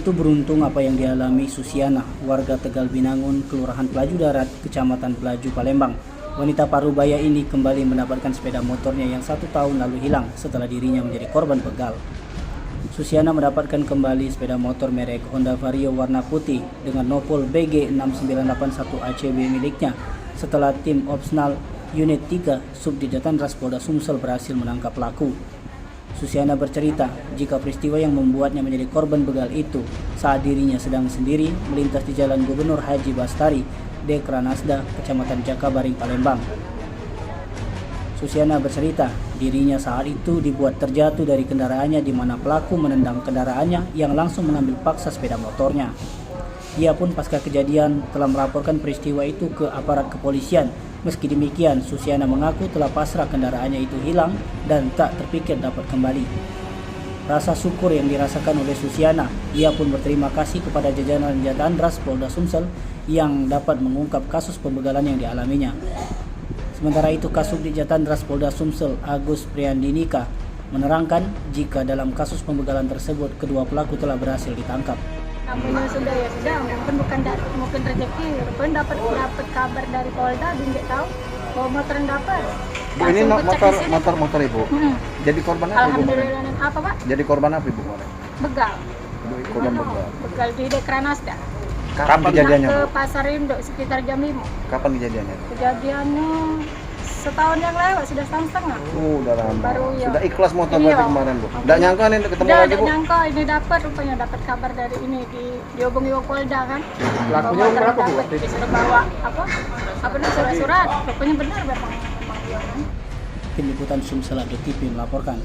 Begitu beruntung apa yang dialami Susiana, warga Tegal Binangun, Kelurahan Pelaju Darat, Kecamatan Pelaju, Palembang. Wanita parubaya ini kembali mendapatkan sepeda motornya yang 1 tahun lalu hilang setelah dirinya menjadi korban begal. Susiana mendapatkan kembali sepeda motor merek Honda Vario warna putih dengan nopol BG 6981 ACB miliknya setelah tim Opsnal Unit 3 Subdidatlantas Polda Sumsel berhasil menangkap pelaku. Susiana bercerita jika peristiwa yang membuatnya menjadi korban begal itu saat dirinya sedang sendiri melintas di Jalan Gubernur Haji Bastari, Dekranasda, Kecamatan Jakabaring, Palembang. Susiana bercerita dirinya saat itu dibuat terjatuh dari kendaraannya di mana pelaku menendang kendaraannya yang langsung mengambil paksa sepeda motornya. Ia pun pasca kejadian telah melaporkan peristiwa itu ke aparat kepolisian. Meski demikian, Susiana mengaku telah pasrah kendaraannya itu hilang dan tak terpikir dapat kembali. Rasa syukur yang dirasakan oleh Susiana, ia pun berterima kasih kepada jajaran Jatandras Polda Sumsel yang dapat mengungkap kasus pembegalan yang dialaminya. Sementara itu, Kasubdit Jatandras Polda Sumsel Agus Priandinika menerangkan jika dalam kasus pembegalan tersebut kedua pelaku telah berhasil ditangkap. Namanya sudah ya sudah, mungkin rezeki, pun dapat kabar dari Polda, dia tahu bahwa motor dapat. Ini motor ibu. Jadi korban apa ibu? Alhamdulillah. Apa pak? Jadi korban apa ibu kemarin? Begal. Korban begal. Begal di Dekranasda. Kapan kejadiannya? Ke Pasar Induk sekitar jam 5. Kapan kejadiannya? Kejadiannya setahun yang lewat, sudah setahun setengah. Udah lama. Baru ya. Sudah ikhlas motor Iya. berarti kemarin bu. Nggak nyangka nih ketemu Udah, lagi bu. nyangka ini rupanya dapat kabar dari ini dihubungi Polda kan. Pelakunya umur berapa bu? Disuruh bawa apa nih surat-surat. Rupanya benar memang dia kan. Tim Liputan Sumsel TV melaporkan.